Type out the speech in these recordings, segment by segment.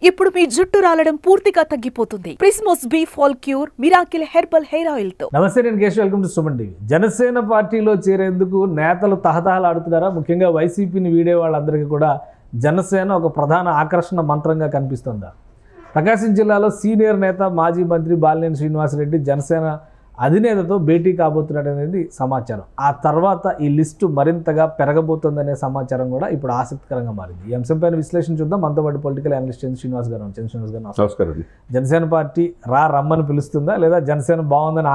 ఇప్పుడు మీ జుట్టు రాలడం పూర్తిగా తగ్గిపోతుంది. ప్రిస్మోస్ B fall cure miracle herbal hair oil తో. నమస్తే, నేను Keshav. Welcome to Suman TV. Janasena పార్టీలో చేరేందుకు నేతలు తహతహలాడుతున్నారా? ముఖ్యంగా వైసీపీని వీడే వాళ్ళందరికీ కూడా జనసేన ఒక ప్రధాన ఆకర్షణ మంత్రంగా కనిపిస్తుందా? ప్రకాశం జిల్లాలో సీనియర్ నేత మాజీ మంత్రి బాలినేని శ్రీనివాసరెడ్డి జనసేన అధినేతతో భేటీ కాబోతున్నాడు అనేది సమాచారం. ఆ తర్వాత ఈ లిస్టు మరింతగా పెరగబోతుందనే సమాచారం కూడా ఇప్పుడు ఆసక్తికరంగా మారింది. ఈ అంశంపైన విశ్లేషణ చూద్దాం. మనతో పాటు పొలిటికల్ అనలిస్ట్ శ్రీనివాస్ గారు. శ్రీనివాస్ గారు నమస్కారం. జనసేన పార్టీ రమ్మని పిలుస్తుందా, లేదా జనసేన బాగుందని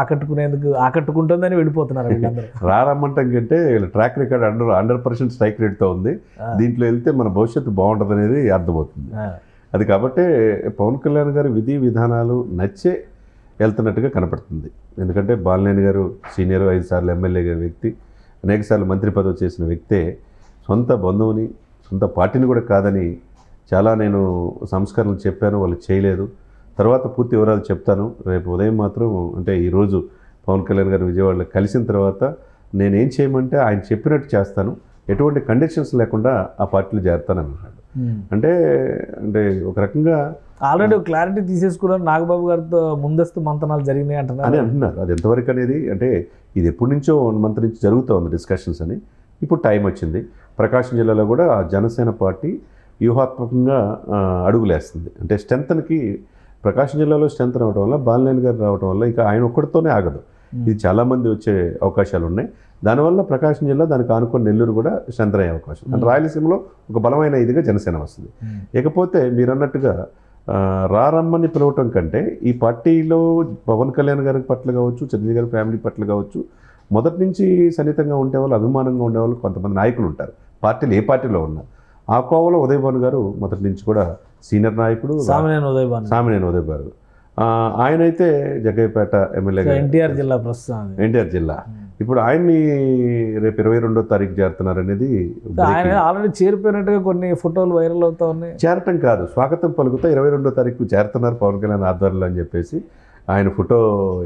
ఆకట్టుకుంటుందని వెళ్ళిపోతున్నారు వీళ్ళందరూ? రమ్మంటాం కంటే వీళ్ళ ట్రాక్ రికార్డ్ 100% స్ట్రైక్ రేట్తో ఉంది. దీంట్లో వెళ్తే మన భవిష్యత్తు బాగుంటుంది అనేది అర్థమవుతుంది. అది కాబట్టి పవన్ కళ్యాణ్ గారి విధి విధానాలు నచ్చే వెళ్తున్నట్టుగా కనపడుతుంది. ఎందుకంటే బాలినేని గారు సీనియర్ 5 సార్లు ఎమ్మెల్యే గారి వ్యక్తి, అనేక సార్లు మంత్రి పదవి చేసిన వ్యక్తే. సొంత బంధువుని, సొంత పార్టీని కూడా కాదని చాలా నేను సంస్కరణలు చెప్పాను, వాళ్ళు చేయలేదు. తర్వాత పూర్తి వివరాలు చెప్తాను. రేపు ఉదయం మాత్రం అంటే ఈరోజు పవన్ కళ్యాణ్ గారు విజయవాడలో కలిసిన తర్వాత నేనేం చేయమంటే ఆయన చెప్పినట్టు చేస్తాను, ఎటువంటి కండిషన్స్ లేకుండా ఆ పార్టీలో చేరుతాను అన్నాడు. అంటే ఒక రకంగా ఆల్రెడీ క్లారిటీ తీసేసుకున్నారు. నాగబాబు గారితో ముందస్తు మంతనాలు జరిగినాయి అని అంటున్నారు. అది ఎంతవరకు అనేది అంటే ఇది ఎప్పటి నుంచో 1 మంత్ నుంచి జరుగుతూ ఉంది డిస్కషన్స్ అని. ఇప్పుడు టైం వచ్చింది. ప్రకాశం జిల్లాలో కూడా జనసేన పార్టీ వ్యూహాత్మకంగా అడుగులేస్తుంది. అంటే స్ట్రెంత్కి ప్రకాశం జిల్లాలో స్ట్రెంత్ రావడం వల్ల, బాలినేని గారు రావడం వల్ల ఇక ఆయన ఒక్కడితోనే ఆగదు. ఇది చాలామంది వచ్చే అవకాశాలు ఉన్నాయి. దానివల్ల ప్రకాశం జిల్లా, దానికి ఆనుకొని నెల్లూరు కూడా స్ట్రెంత్ అయ్యే అవకాశం. అంటే రాయలసీమలో ఒక బలమైన ఇదిగా జనసేన వస్తుంది. ఇకపోతే మీరు అన్నట్టుగా రమ్మని పిలవటం కంటే ఈ పార్టీలో పవన్ కళ్యాణ్ గారి పట్ల కావచ్చు, చిరంజీవి గారి ఫ్యామిలీ పట్ల కావచ్చు, మొదటి నుంచి సన్నిహితంగా ఉండేవాళ్ళు, అభిమానంగా ఉండేవాళ్ళు కొంతమంది నాయకులు ఉంటారు. పార్టీలు ఏ పార్టీలో ఉన్నారు. ఆ కోవలో ఉదయ్ భాను గారు మొదటి నుంచి కూడా సీనియర్ నాయకుడు. సామినేని ఉదయ్ భాను ఆయన అయితే జగ్గయ్యపేట ఎమ్మెల్యే, ఎన్టీఆర్ జిల్లా. ప్రస్తుతం ఎన్టీఆర్ జిల్లా. ఇప్పుడు ఆయన్ని రేపు 22వ తారీఖు చేరుతున్నారు అనేది ఆయన ఆల్రెడీ చేరిపోయినట్టుగా కొన్ని ఫోటోలు వైరల్ అవుతా ఉన్నాయి. చేరటం కాదు, స్వాగతం పలుకుతా 22వ తారీఖు చేరుతున్నారు పవన్ కళ్యాణ్ ఆధ్వర్యంలో అని చెప్పేసి ఆయన ఫోటో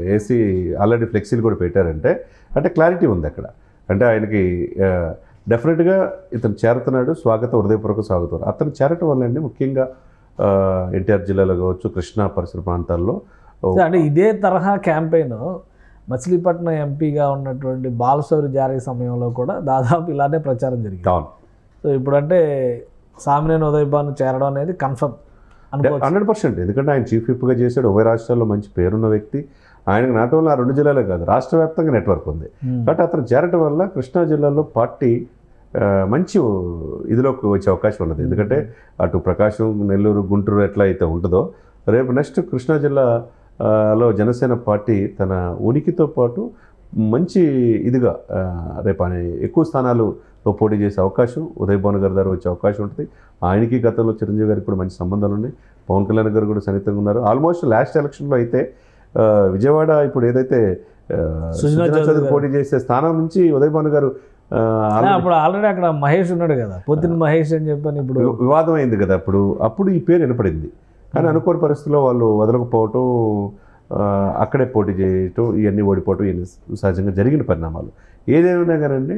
వేసి ఆల్రెడీ ఫ్లెక్సీలు కూడా పెట్టారంటే అంటే క్లారిటీ ఉంది అక్కడ. అంటే ఆయనకి డెఫినెట్గా ఇతను చేరుతున్నాడు, స్వాగతం, హృదయపూర్వక స్వాగతం. అతను చేరటం వల్ల అండి ముఖ్యంగా ఎన్టీఆర్ జిల్లాలో కావచ్చు, కృష్ణా పరిసర ప్రాంతాల్లో అంటే ఇదే తరహా క్యాంపెయిన్ మచిలీపట్నం ఎంపీగా ఉన్నటువంటి బాలశౌరి జారీ సమయంలో కూడా దాదాపు ఇలానే ప్రచారం జరిగింది. సో ఇప్పుడంటే సామినేని ఉదయ్ భాను చేరడం అనేది కన్ఫర్మ్ 100%. ఎందుకంటే ఆయన చీఫ్ విప్గా చేశాడు, ఉభయ రాష్ట్రాల్లో మంచి పేరున్న వ్యక్తి. ఆయనకు నాట్ ఓన్లీ ఆ 2 జిల్లాలే కాదు, రాష్ట్ర వ్యాప్తంగా నెట్వర్క్ ఉంది. కాబట్టి అతను చేరటం వల్ల కృష్ణా జిల్లాలో పార్టీ మంచి ఇదిలోకి వచ్చే అవకాశం ఉన్నది. ఎందుకంటే అటు ప్రకాశం, నెల్లూరు, గుంటూరు ఎట్లా అయితే ఉంటుందో రేపు నెక్స్ట్ కృష్ణా జిల్లాలో జనసేన పార్టీ తన ఉనికితో పాటు మంచి ఇదిగా రేపు ఎక్కువ స్థానాలలో పోటీ చేసే అవకాశం, ఉదయ్ భాను గారి ద్వారా వచ్చే అవకాశం ఉంటుంది. ఆయనకి గతంలో చిరంజీవి గారికి కూడా మంచి సంబంధాలు ఉన్నాయి. పవన్ కళ్యాణ్ గారు కూడా సన్నిహితంగా ఉన్నారు. ఆల్మోస్ట్ లాస్ట్ ఎలక్షన్లో అయితే విజయవాడ ఇప్పుడు ఏదైతే పోటీ చేసే స్థానం నుంచి ఉదయ్ భాను గారు అప్పుడు ఆల్రెడీ అక్కడ మహేష్ ఉన్నాడు కదా, పొద్దున్న మహేష్ అని చెప్పని ఇప్పుడు వివాదం అయింది కదా. అప్పుడు ఈ పేరు వినపడింది. కానీ అనుకోని పరిస్థితుల్లో వాళ్ళు వదలకపోవటం, అక్కడే పోటీ చేయటం, ఇవన్నీ ఓడిపోవటం, ఇవన్నీ సహజంగా జరిగిన పరిణామాలు. ఏదేమైనా కానండి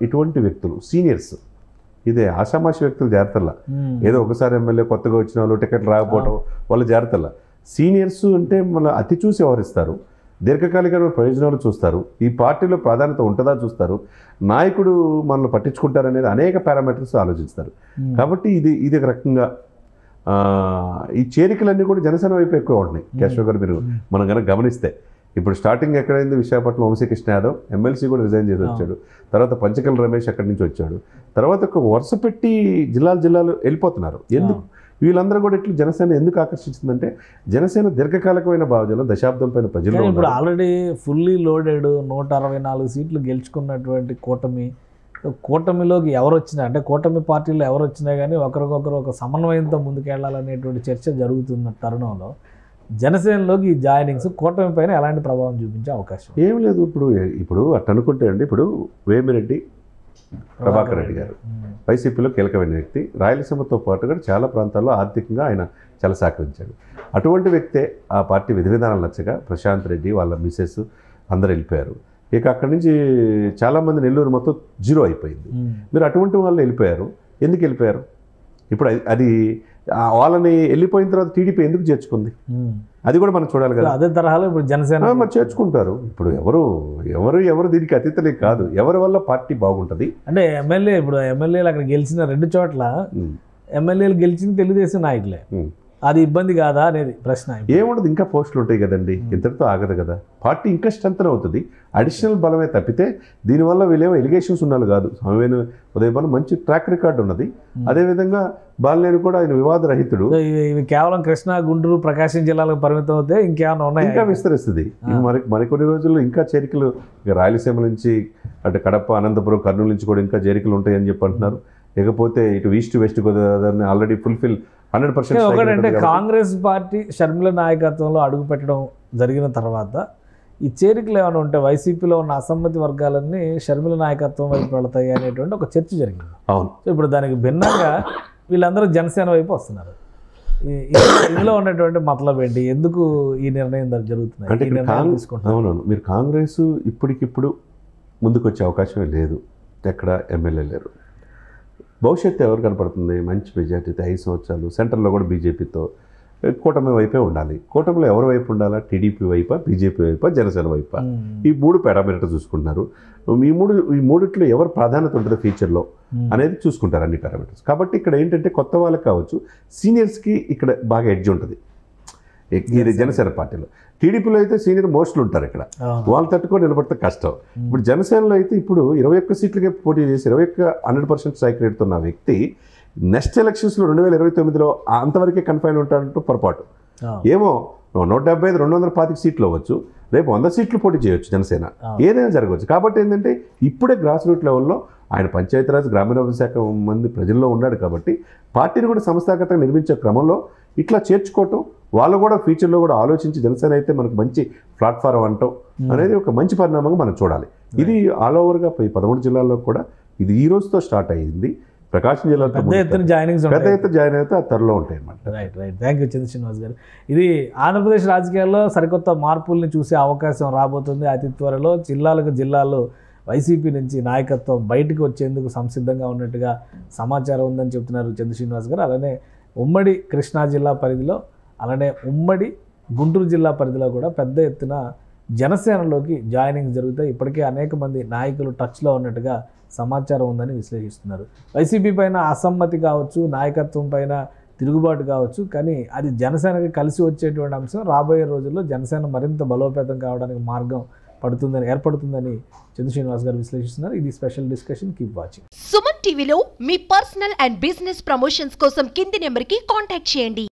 ఇటువంటి వ్యక్తులు సీనియర్స్, ఇదే ఆషామాషి వ్యక్తులు జాగ్రత్తలా. ఏదో ఒకసారి ఎమ్మెల్యే కొత్తగా వచ్చిన వాళ్ళు టికెట్లు రాకపోవడం వాళ్ళు జాగ్రత్తలా. సీనియర్స్ అంటే మళ్ళీ అతి చూసి వ్యవహరిస్తారు, దీర్ఘకాలికమైన ప్రయోజనాలు చూస్తారు, ఈ పార్టీలో ప్రాధాన్యత ఉంటుందా చూస్తారు, నాయకుడు మనల్ని పట్టించుకుంటారనేది అనేక పారామీటర్స్ ఆలోచిస్తారు. కాబట్టి ఇది ఒక రకంగా ఈ చేరికలన్నీ కూడా జనసేన వైపు ఎక్కువ ఉంటున్నాయి. కేశవ్ గారు మీరు మనం కనుక గమనిస్తే ఇప్పుడు స్టార్టింగ్ ఎక్కడైంది, విశాఖపట్నం వంశీకృష్ణ యాదవ్ ఎమ్మెల్సీ కూడా రిజైన్ చేసి వచ్చాడు. తర్వాత పంచకల్ రమేష్ అక్కడి నుంచి వచ్చాడు. తర్వాత ఒక వరుస పెట్టి జిల్లాలు వెళ్ళిపోతున్నారు. ఎందుకు వీళ్ళందరూ కూడా ఇట్లా జనసేన ఎందుకు ఆకర్షించిందంటే జనసేన దీర్ఘకాలికమైన భావజాలం, దశాబ్దం పైన ప్రజలు. ఇప్పుడు ఆల్రెడీ ఫుల్లీ లోడెడ్ 164 సీట్లు గెలుచుకున్నటువంటి కూటమిలోకి ఎవరు వచ్చినా, అంటే కూటమి పార్టీలో ఎవరు వచ్చినా కానీ ఒకరికొకరు ఒక సమన్వయంతో ముందుకెళ్లాలనేటువంటి చర్చ జరుగుతున్న తరుణంలో జనసేనలోకి ఈ జాయినింగ్స్ కూటమి పైన ఎలాంటి ప్రభావం చూపించే అవకాశం ఏం లేదు. ఇప్పుడు అట్ట అనుకుంటే అండి, ఇప్పుడు వేమిరెడ్డి ప్రభాకర్ రెడ్డి గారు వైసీపీలో కీలకమైన వ్యక్తి, రాయలసీమతో పాటుగా చాలా ప్రాంతాల్లో ఆర్థికంగా ఆయన చాలా సహకరించాడు. అటువంటి వ్యక్తే ఆ పార్టీ విధి విధానాలు నచ్చగా ప్రశాంత్ రెడ్డి వాళ్ళ మిసెస్ అందరూ వెళ్ళిపోయారు. ఇక అక్కడి నుంచి చాలామంది నెల్లూరు మొత్తం జీరో అయిపోయింది. మీరు అటువంటి వాళ్ళు వెళ్ళిపోయారు. ఎందుకు వెళ్ళిపోయారు? ఇప్పుడు అది వాళ్ళని వెళ్ళిపోయిన తర్వాత టీడీపీ ఎందుకు చేర్చుకుంది, అది కూడా మనం చూడాలి కదా. అదే తరహాలో ఇప్పుడు జనసేన మరి చేర్చుకుంటారు. ఇప్పుడు ఎవరు దీనికి అతీతలే కాదు, ఎవరి వల్ల పార్టీ బాగుంటుంది. అంటే ఎమ్మెల్యేలు అక్కడ గెలిచిన 2 చోట్ల ఎమ్మెల్యేలు గెలిచింది తెలుగుదేశం నాయకులే, అది ఇబ్బంది కాదా అనేది ప్రశ్న. ఏముండదు, ఇంకా పోస్టులు ఉంటాయి కదండి, ఇంతటితో ఆగదు కదా. పార్టీ ఇంకా స్ట్రెంత్ అవుతుంది, అడిషనల్ బలమే తప్పితే దీనివల్ల వీళ్ళేమో ఎలిగేషన్స్ ఉన్నాళ్ళు కాదు. స్వామివేణు ఉదయభాను మంచి ట్రాక్ రికార్డు ఉన్నది. అదేవిధంగా బాలినేని కూడా ఆయన వివాదరహితుడు. ఇవి కేవలం కృష్ణా, గుంటూరు, ప్రకాశం జిల్లాలకు పరిమితం అవుతే ఇంకేమైనా ఉన్నాయి, ఇంకా విస్తరిస్తుంది. మరికొన్ని రోజుల్లో ఇంకా చేరికలు రాయలసీమ నుంచి అటు కడప, అనంతపురం, కర్నూలు నుంచి కూడా ఇంకా చేరికలు ఉంటాయని చెప్పి అంటున్నారు. లేకపోతే ఇటు ఈస్ట్ వెస్ట్ గోదావరిని ఆల్రెడీ ఫుల్ఫిల్ 100%. ఒకటంటే కాంగ్రెస్ పార్టీ షర్మిల నాయకత్వంలో అడుగు పెట్టడం జరిగిన తర్వాత ఈ చేరికలు ఏమైనా ఉంటే వైసీపీలో ఉన్న అసమ్మతి వర్గాలన్నీ షర్మిల నాయకత్వం వైపు వెళతాయి అనేటువంటి ఒక చర్చ జరిగింది. అవును. సో ఇప్పుడు దానికి భిన్నంగా వీళ్ళందరూ జనసేన వైపు వస్తున్నారు. ఇందులో ఉన్నటువంటి మతలబ్ ఏంటి, ఎందుకు ఈ నిర్ణయం జరుగుతుంది అంటే అవునవును, మీరు కాంగ్రెస్ ఇప్పటికిప్పుడు ముందుకు వచ్చే అవకాశమే లేదు. ఎక్కడ ఎమ్మెల్యే లేరు. భవిష్యత్తు ఎవరు కనపడుతుంది, మంచి మెజార్టీతో 5 సంవత్సరాలు సెంటర్లో కూడా బీజేపీతో కూటమి వైపే ఉండాలి. కూటమిలో ఎవరి వైపు ఉండాలా, టీడీపీ వైపా, బీజేపీ వైపా, జనసేన వైపా, ఈ 3 పారామీటర్స్ చూసుకుంటున్నారు. ఈ మూడిట్లో ఎవరు ప్రాధాన్యత ఉంటుంది ఫ్యూచర్లో అనేది చూసుకుంటారు అన్ని పారామీటర్స్. కాబట్టి ఇక్కడ ఏంటంటే కొత్త వాళ్ళకి కావచ్చు, సీనియర్స్కి ఇక్కడ బాగా ఎడ్జ్ ఉంటుంది ఇది జనసేన పార్టీలో. టీడీపీలో అయితే సీనియర్ మోస్ట్లు ఉంటారు, ఇక్కడ వాళ్ళు తట్టుకొని నిలబడితే కష్టం. ఇప్పుడు జనసేనలో అయితే ఇప్పుడు 21 సీట్లకే పోటీ చేసి 100% స్ట్రైక్ రేట్తో ఉన్న వ్యక్తి నెక్స్ట్ ఎలక్షన్స్లో 2029లో అంతవరకే కన్ఫైన్ ఉంటాడంటూ పొరపాటు. ఏమో 175, 225 సీట్లు అవ్వచ్చు, రేపు 100 సీట్లు పోటీ చేయొచ్చు జనసేన, ఏదైనా జరగవచ్చు. కాబట్టి ఏంటంటే ఇప్పుడే గ్రాస్ రూట్ లెవెల్లో ఆయన పంచాయతీరాజ్, గ్రామీణాభివృద్ధి శాఖ మంది ప్రజల్లో ఉన్నాడు. కాబట్టి పార్టీని కూడా సంస్థాగతంగా నిర్మించే క్రమంలో ఇట్లా చేర్చుకోవటం, వాళ్ళు కూడా ఫ్యూచర్లో కూడా ఆలోచించి జనసేన అయితే మనకు మంచి ప్లాట్ఫారం అంటాం అనేది ఒక మంచి పరిణామంగా మనం చూడాలి. ఇది ఆల్ ఓవర్గా 13 జిల్లాల్లో కూడా ఇది ఈ రోజుతో స్టార్ట్ అయ్యింది. ప్రకాశం జిల్లాలో పెద్ద ఎత్తున జాయిన్ అయితే ఆ త్వరలో ఉంటాయి అన్నమాట. రైట్. థ్యాంక్ యూ చంద్ర శ్రీనివాస్ గారు. ఇది ఆంధ్రప్రదేశ్ రాజకీయాల్లో సరికొత్త మార్పుల్ని చూసే అవకాశం రాబోతుంది. అతి త్వరలో జిల్లాల్లో వైసీపీ నుంచి నాయకత్వం బయటకు వచ్చేందుకు సంసిద్ధంగా ఉన్నట్టుగా సమాచారం ఉందని చెప్తున్నారు చంద్ర శ్రీనివాస్ గారు. అలానే ఉమ్మడి కృష్ణా జిల్లా పరిధిలో, అలానే ఉమ్మడి గుంటూరు జిల్లా పరిధిలో కూడా పెద్ద ఎత్తున జనసేనలోకి జాయినింగ్ జరుగుతాయి. ఇప్పటికే అనేక మంది నాయకులు టచ్లో ఉన్నట్టుగా సమాచారం ఉందని విశ్లేషిస్తున్నారు. వైసీపీ పైన అసమ్మతి కావచ్చు, నాయకత్వం పైన తిరుగుబాటు కావచ్చు, కానీ అది జనసేనకి కలిసి వచ్చేటువంటి అంశం. రాబోయే రోజుల్లో జనసేన మరింత బలోపేతం కావడానికి మార్గం ఏర్పడుతుందని చంద్ర శ్రీనివాస్ గారు విశ్లేషిస్తున్నారు. ఇది special discussion. Keep watching. Suman టీవీలో మీ పర్సనల్ అండ్ బిజినెస్ ప్రమోషన్స్ కోసం కింది నెంబర్కి కాంటాక్ట్ చేయండి.